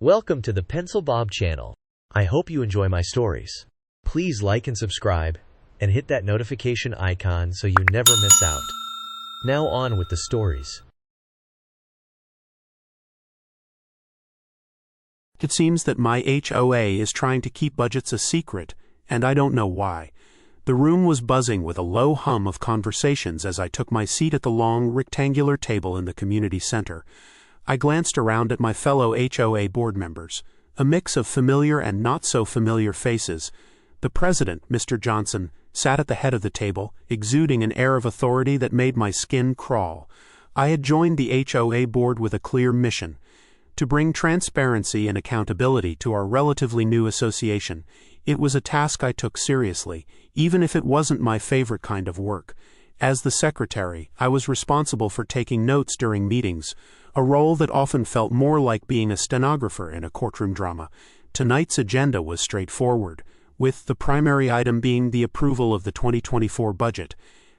Welcome to the Pencil Bob channel. I hope you enjoy my stories. Please like and subscribe, and hit that notification icon so you never miss out. Now on with the stories. It seems that my HOA is trying to keep budgets a secret, and I don't know why. The room was buzzing with a low hum of conversations as I took my seat at the long, rectangular table in the community center. I glanced around at my fellow HOA board members, a mix of familiar and not-so-familiar faces. The president, Mr. Johnson, sat at the head of the table, exuding an air of authority that made my skin crawl. I had joined the HOA board with a clear mission: to bring transparency and accountability to our relatively new association. It was a task I took seriously, even if it wasn't my favorite kind of work. As the secretary, I was responsible for taking notes during meetings, a role that often felt more like being a stenographer in a courtroom drama. Tonight's agenda was straightforward, with the primary item being the approval of the 2024 budget.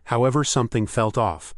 However, something felt off.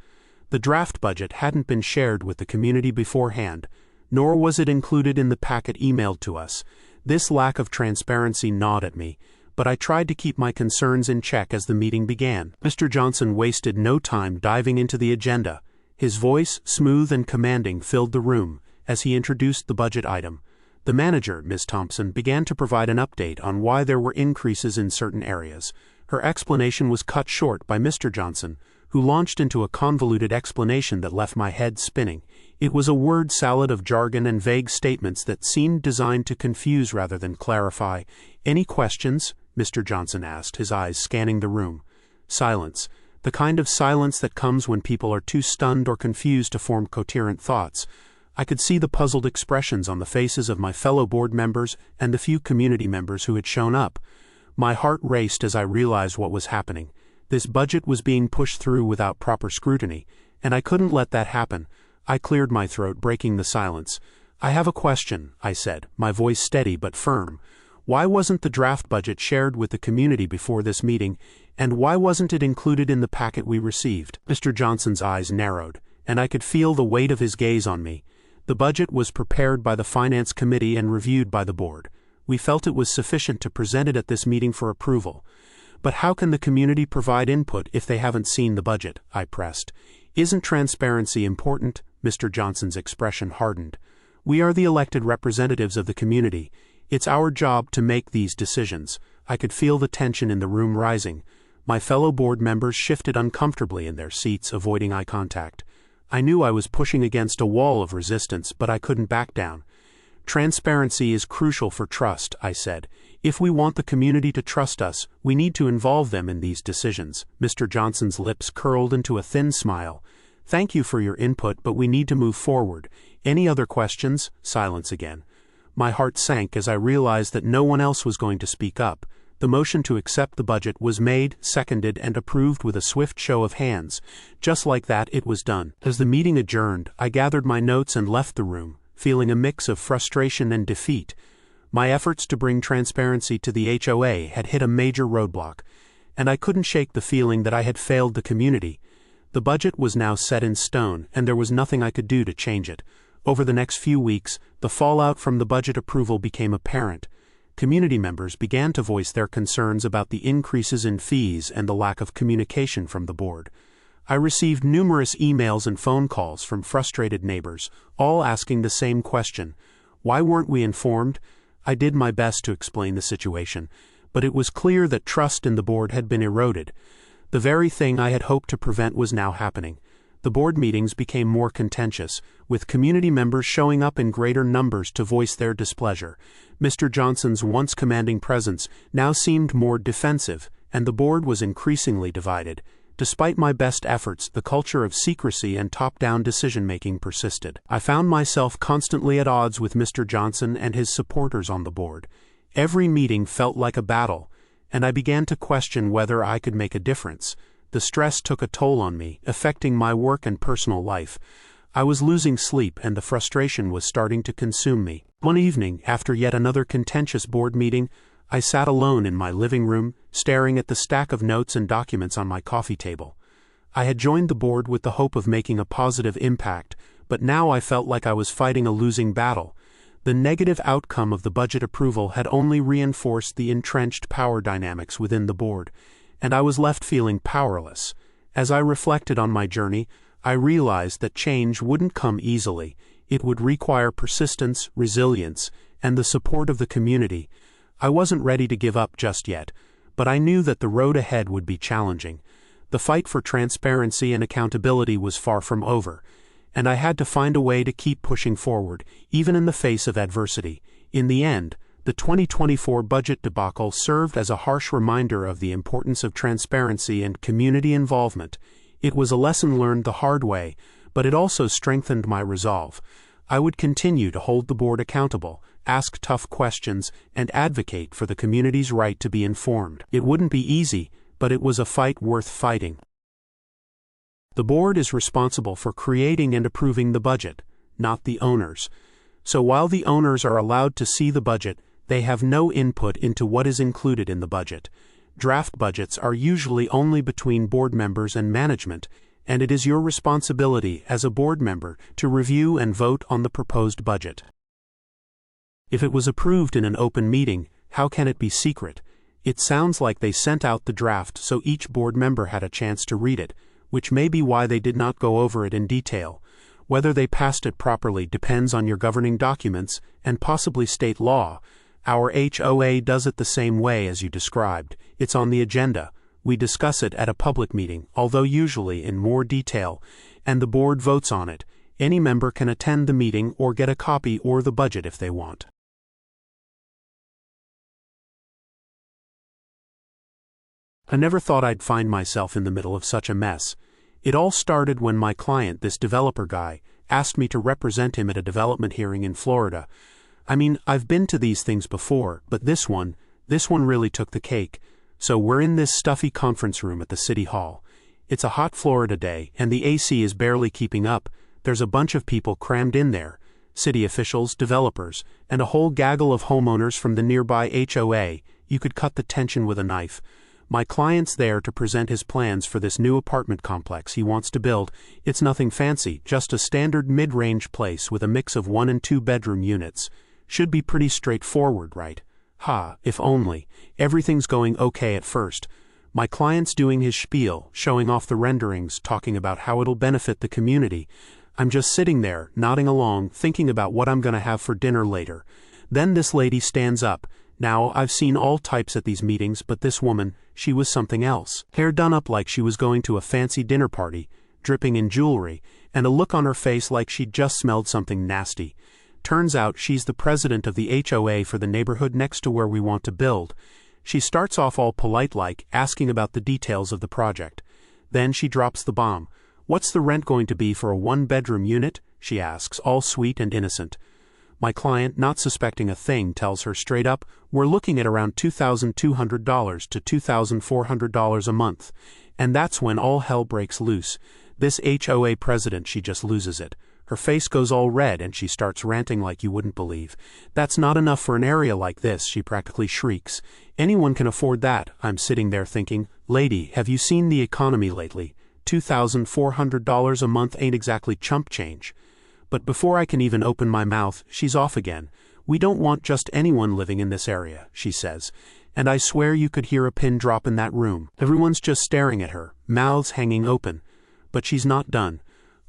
The draft budget hadn't been shared with the community beforehand, nor was it included in the packet emailed to us. This lack of transparency gnawed at me, but I tried to keep my concerns in check as the meeting began. Mr. Johnson wasted no time diving into the agenda. His voice, smooth and commanding, filled the room as he introduced the budget item. The manager, Ms. Thompson, began to provide an update on why there were increases in certain areas. Her explanation was cut short by Mr. Johnson, who launched into a convoluted explanation that left my head spinning. It was a word salad of jargon and vague statements that seemed designed to confuse rather than clarify. "Any questions?" Mr. Johnson asked, his eyes scanning the room. Silence. The kind of silence that comes when people are too stunned or confused to form coherent thoughts. I could see the puzzled expressions on the faces of my fellow board members and the few community members who had shown up. My heart raced as I realized what was happening. This budget was being pushed through without proper scrutiny, and I couldn't let that happen. I cleared my throat, breaking the silence. "I have a question," I said, my voice steady but firm. "Why wasn't the draft budget shared with the community before this meeting, and why wasn't it included in the packet we received?" Mr. Johnson's eyes narrowed, and I could feel the weight of his gaze on me. The budget was prepared by the Finance Committee and reviewed by the board. We felt it was sufficient to present it at this meeting for approval. "But how can the community provide input if they haven't seen the budget?" I pressed. "Isn't transparency important?" Mr. Johnson's expression hardened. "We are the elected representatives of the community. It's our job to make these decisions." I could feel the tension in the room rising. My fellow board members shifted uncomfortably in their seats, avoiding eye contact. I knew I was pushing against a wall of resistance, but I couldn't back down. "Transparency is crucial for trust," I said. "If we want the community to trust us, we need to involve them in these decisions." Mr. Johnson's lips curled into a thin smile. "Thank you for your input, but we need to move forward. Any other questions?" Silence again. My heart sank as I realized that no one else was going to speak up. The motion to accept the budget was made, seconded, and approved with a swift show of hands. Just like that, it was done. As the meeting adjourned, I gathered my notes and left the room, feeling a mix of frustration and defeat. My efforts to bring transparency to the HOA had hit a major roadblock, and I couldn't shake the feeling that I had failed the community. The budget was now set in stone, and there was nothing I could do to change it. Over the next few weeks, the fallout from the budget approval became apparent. Community members began to voice their concerns about the increases in fees and the lack of communication from the board. I received numerous emails and phone calls from frustrated neighbors, all asking the same question: why weren't we informed? I did my best to explain the situation, but it was clear that trust in the board had been eroded. The very thing I had hoped to prevent was now happening. The board meetings became more contentious, with community members showing up in greater numbers to voice their displeasure. Mr. Johnson's once commanding presence now seemed more defensive, and the board was increasingly divided. Despite my best efforts, the culture of secrecy and top-down decision-making persisted. I found myself constantly at odds with Mr. Johnson and his supporters on the board. Every meeting felt like a battle, and I began to question whether I could make a difference. The stress took a toll on me, affecting my work and personal life. I was losing sleep, and the frustration was starting to consume me. One evening, after yet another contentious board meeting, I sat alone in my living room, staring at the stack of notes and documents on my coffee table. I had joined the board with the hope of making a positive impact, but now I felt like I was fighting a losing battle. The negative outcome of the budget approval had only reinforced the entrenched power dynamics within the board, and I was left feeling powerless. As I reflected on my journey, I realized that change wouldn't come easily. It would require persistence, resilience, and the support of the community. I wasn't ready to give up just yet, but I knew that the road ahead would be challenging. The fight for transparency and accountability was far from over, and I had to find a way to keep pushing forward, even in the face of adversity. In the end, the 2024 budget debacle served as a harsh reminder of the importance of transparency and community involvement. It was a lesson learned the hard way, but it also strengthened my resolve. I would continue to hold the board accountable, ask tough questions, and advocate for the community's right to be informed. It wouldn't be easy, but it was a fight worth fighting. The board is responsible for creating and approving the budget, not the owners. So while the owners are allowed to see the budget, they have no input into what is included in the budget. Draft budgets are usually only between board members and management, and it is your responsibility as a board member to review and vote on the proposed budget. If it was approved in an open meeting, how can it be secret? It sounds like they sent out the draft so each board member had a chance to read it, which may be why they did not go over it in detail. Whether they passed it properly depends on your governing documents and possibly state law. Our HOA does it the same way as you described. It's on the agenda. We discuss it at a public meeting, although usually in more detail, and the board votes on it. Any member can attend the meeting or get a copy or the budget if they want. I never thought I'd find myself in the middle of such a mess. It all started when my client, this developer guy, asked me to represent him at a development hearing in Florida. I mean, I've been to these things before, but this one really took the cake. So we're in this stuffy conference room at the city hall. It's a hot Florida day, and the AC is barely keeping up. There's a bunch of people crammed in there. City officials, developers, and a whole gaggle of homeowners from the nearby HOA. You could cut the tension with a knife. My client's there to present his plans for this new apartment complex he wants to build. It's nothing fancy, just a standard mid-range place with a mix of 1 and 2 bedroom units. Should be pretty straightforward, right? Ha, if only. Everything's going okay at first. My client's doing his spiel, showing off the renderings, talking about how it'll benefit the community. I'm just sitting there, nodding along, thinking about what I'm gonna have for dinner later. Then this lady stands up. Now, I've seen all types at these meetings, but this woman, she was something else. Hair done up like she was going to a fancy dinner party, dripping in jewelry, and a look on her face like she'd just smelled something nasty. Turns out she's the president of the HOA for the neighborhood next to where we want to build. She starts off all polite-like, asking about the details of the project. Then she drops the bomb. "What's the rent going to be for a 1-bedroom unit?" she asks, all sweet and innocent. My client, not suspecting a thing, tells her straight up, "We're looking at around $2,200 to $2,400 a month." And that's when all hell breaks loose. This HOA president, she just loses it. Her face goes all red and she starts ranting like you wouldn't believe. "That's not enough for an area like this," she practically shrieks. "Anyone can afford that." I'm sitting there thinking, "Lady, have you seen the economy lately? $2,400 a month ain't exactly chump change." But before I can even open my mouth, she's off again. "We don't want just anyone living in this area," she says. And I swear you could hear a pin drop in that room. Everyone's just staring at her, mouths hanging open. But she's not done.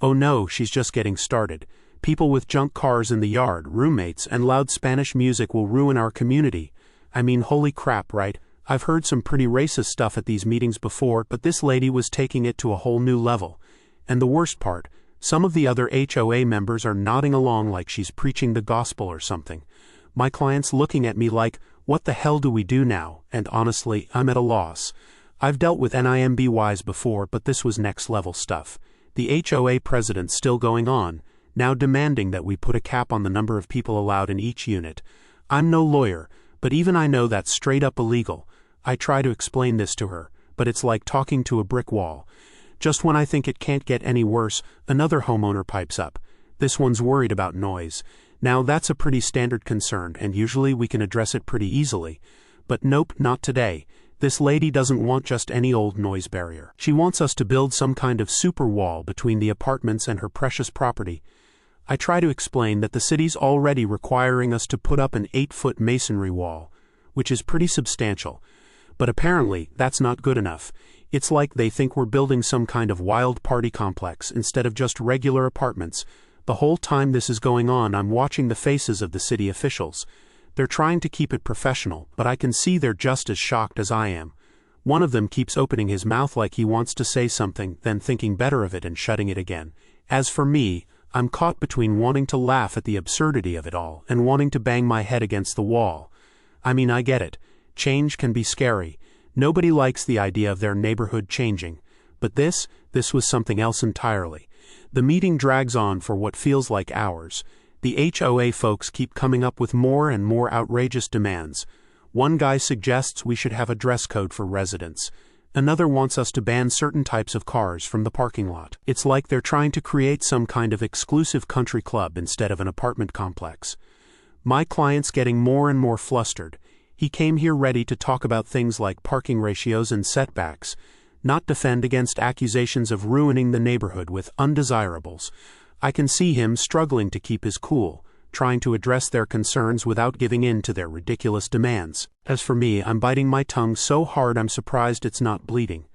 Oh no, she's just getting started. People with junk cars in the yard, roommates, and loud Spanish music will ruin our community. I mean, holy crap, right? I've heard some pretty racist stuff at these meetings before, but this lady was taking it to a whole new level. And the worst part, some of the other HOA members are nodding along like she's preaching the gospel or something. My client's looking at me like, "What the hell do we do now?" And honestly, I'm at a loss. I've dealt with NIMBYs before, but this was next level stuff. The HOA president's still going on, now demanding that we put a cap on the number of people allowed in each unit. I'm no lawyer, but even I know that's straight up illegal. I try to explain this to her, but it's like talking to a brick wall. Just when I think it can't get any worse, another homeowner pipes up. This one's worried about noise. Now that's a pretty standard concern, and usually we can address it pretty easily. But nope, not today. This lady doesn't want just any old noise barrier. She wants us to build some kind of super wall between the apartments and her precious property. I try to explain that the city's already requiring us to put up an 8-foot masonry wall, which is pretty substantial. But apparently, that's not good enough. It's like they think we're building some kind of wild party complex instead of just regular apartments. The whole time this is going on, I'm watching the faces of the city officials. They're trying to keep it professional, but I can see they're just as shocked as I am. One of them keeps opening his mouth like he wants to say something, then thinking better of it and shutting it again. As for me, I'm caught between wanting to laugh at the absurdity of it all and wanting to bang my head against the wall. I mean, I get it. Change can be scary. Nobody likes the idea of their neighborhood changing. But this was something else entirely. The meeting drags on for what feels like hours. The HOA folks keep coming up with more and more outrageous demands. One guy suggests we should have a dress code for residents. Another wants us to ban certain types of cars from the parking lot. It's like they're trying to create some kind of exclusive country club instead of an apartment complex. My client's getting more and more flustered. He came here ready to talk about things like parking ratios and setbacks, not defend against accusations of ruining the neighborhood with undesirables. I can see him struggling to keep his cool, trying to address their concerns without giving in to their ridiculous demands. As for me, I'm biting my tongue so hard I'm surprised it's not bleeding.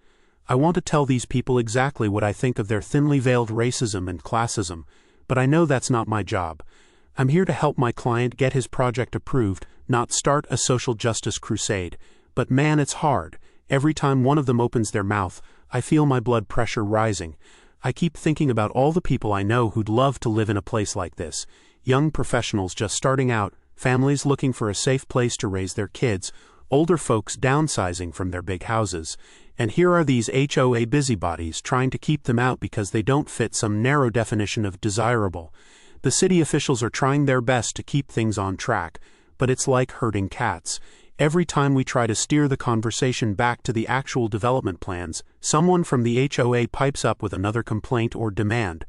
I want to tell these people exactly what I think of their thinly veiled racism and classism, but I know that's not my job. I'm here to help my client get his project approved, not start a social justice crusade. But man, it's hard. Every time one of them opens their mouth, I feel my blood pressure rising. I keep thinking about all the people I know who'd love to live in a place like this. Young professionals just starting out, families looking for a safe place to raise their kids, older folks downsizing from their big houses. And here are these HOA busybodies trying to keep them out because they don't fit some narrow definition of desirable. The city officials are trying their best to keep things on track, but it's like herding cats. Every time we try to steer the conversation back to the actual development plans, someone from the HOA pipes up with another complaint or demand.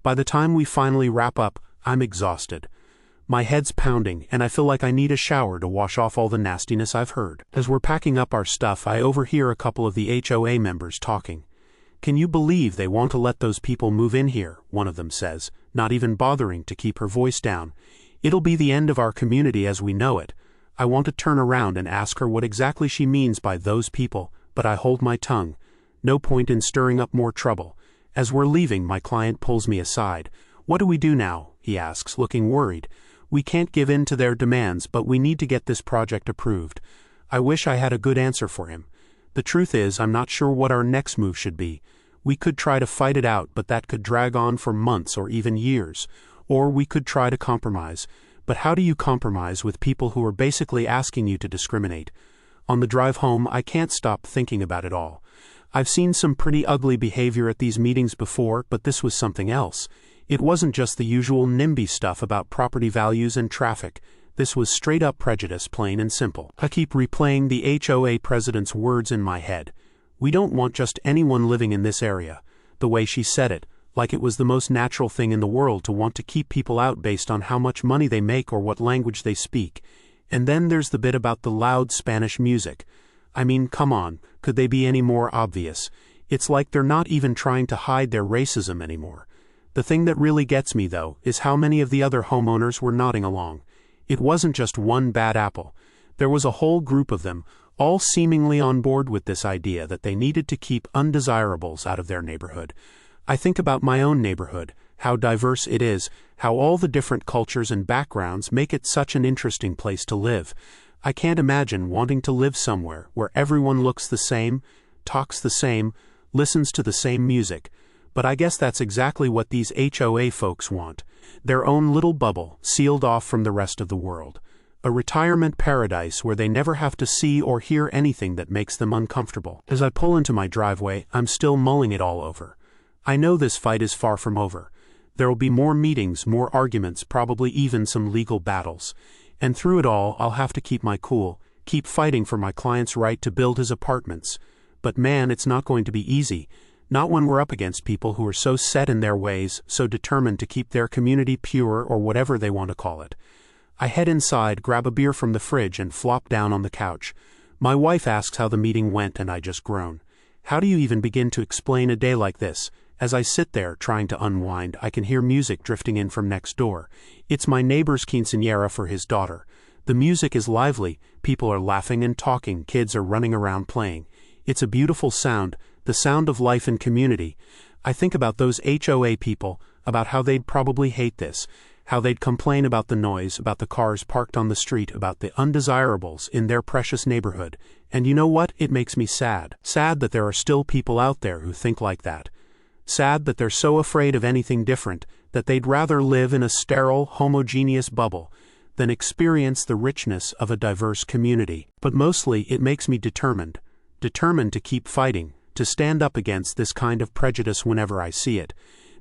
By the time we finally wrap up, I'm exhausted. My head's pounding, and I feel like I need a shower to wash off all the nastiness I've heard. As we're packing up our stuff, I overhear a couple of the HOA members talking. "Can you believe they want to let those people move in here?" one of them says, not even bothering to keep her voice down. "It'll be the end of our community as we know it." I want to turn around and ask her what exactly she means by those people, but I hold my tongue. No point in stirring up more trouble. As we're leaving, my client pulls me aside. "What do we do now?" he asks, looking worried. "We can't give in to their demands, but we need to get this project approved." I wish I had a good answer for him. The truth is, I'm not sure what our next move should be. We could try to fight it out, but that could drag on for months or even years. Or we could try to compromise. But how do you compromise with people who are basically asking you to discriminate? On the drive home, I can't stop thinking about it all. I've seen some pretty ugly behavior at these meetings before, but this was something else. It wasn't just the usual NIMBY stuff about property values and traffic. This was straight-up prejudice, plain and simple. I keep replaying the HOA president's words in my head. "We don't want just anyone living in this area." The way she said it, like it was the most natural thing in the world to want to keep people out based on how much money they make or what language they speak. And then there's the bit about the loud Spanish music. I mean, come on, could they be any more obvious? It's like they're not even trying to hide their racism anymore. The thing that really gets me, though, is how many of the other homeowners were nodding along. It wasn't just one bad apple. There was a whole group of them, all seemingly on board with this idea that they needed to keep undesirables out of their neighborhood. I think about my own neighborhood, how diverse it is, how all the different cultures and backgrounds make it such an interesting place to live. I can't imagine wanting to live somewhere where everyone looks the same, talks the same, listens to the same music. But I guess that's exactly what these HOA folks want. Their own little bubble, sealed off from the rest of the world. A retirement paradise where they never have to see or hear anything that makes them uncomfortable. As I pull into my driveway, I'm still mulling it all over. I know this fight is far from over. There will be more meetings, more arguments, probably even some legal battles. And through it all, I'll have to keep my cool, keep fighting for my client's right to build his apartments. But man, it's not going to be easy. Not when we're up against people who are so set in their ways, so determined to keep their community pure or whatever they want to call it. I head inside, grab a beer from the fridge, and flop down on the couch. My wife asks how the meeting went, and I just groan. How do you even begin to explain a day like this? As I sit there trying to unwind, I can hear music drifting in from next door. It's my neighbor's quinceañera for his daughter. The music is lively, people are laughing and talking, kids are running around playing. It's a beautiful sound, the sound of life and community. I think about those HOA people, about how they'd probably hate this, how they'd complain about the noise, about the cars parked on the street, about the undesirables in their precious neighborhood. And you know what? It makes me sad. Sad that there are still people out there who think like that. Sad that they're so afraid of anything different, that they'd rather live in a sterile, homogeneous bubble than experience the richness of a diverse community. But mostly it makes me determined to keep fighting, to stand up against this kind of prejudice whenever I see it.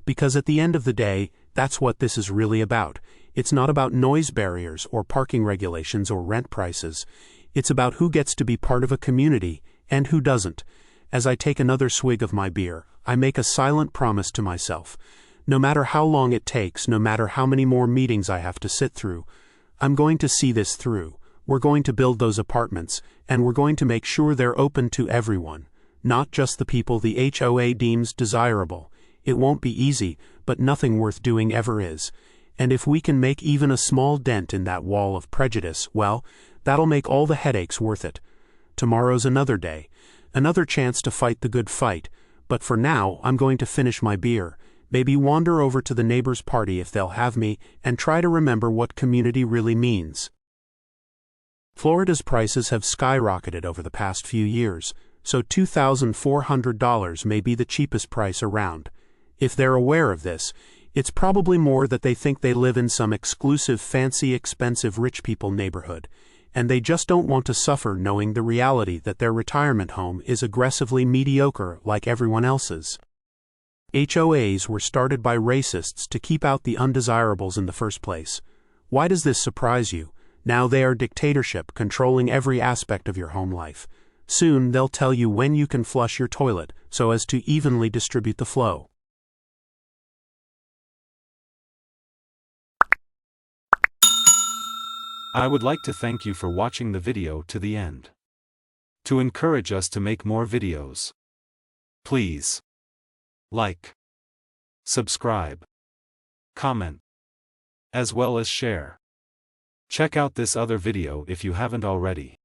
Because at the end of the day, that's what this is really about. It's not about noise barriers or parking regulations or rent prices. It's about who gets to be part of a community and who doesn't. As I take another swig of my beer, I make a silent promise to myself. No matter how long it takes, no matter how many more meetings I have to sit through, I'm going to see this through. We're going to build those apartments, and we're going to make sure they're open to everyone, not just the people the HOA deems desirable. It won't be easy, but nothing worth doing ever is. And if we can make even a small dent in that wall of prejudice, well, that'll make all the headaches worth it. Tomorrow's another day, another chance to fight the good fight. But for now, I'm going to finish my beer, maybe wander over to the neighbor's party if they'll have me, and try to remember what community really means. Florida's prices have skyrocketed over the past few years, so $2,400 may be the cheapest price around. If they're aware of this, it's probably more that they think they live in some exclusive, fancy, expensive rich people neighborhood, and they just don't want to suffer knowing the reality that their retirement home is aggressively mediocre like everyone else's. HOAs were started by racists to keep out the undesirables in the first place. Why does this surprise you? Now they are dictatorship, controlling every aspect of your home life. Soon they'll tell you when you can flush your toilet, so as to evenly distribute the flow. I would like to thank you for watching the video to the end. To encourage us to make more videos, please like, subscribe, comment, as well as share. Check out this other video if you haven't already.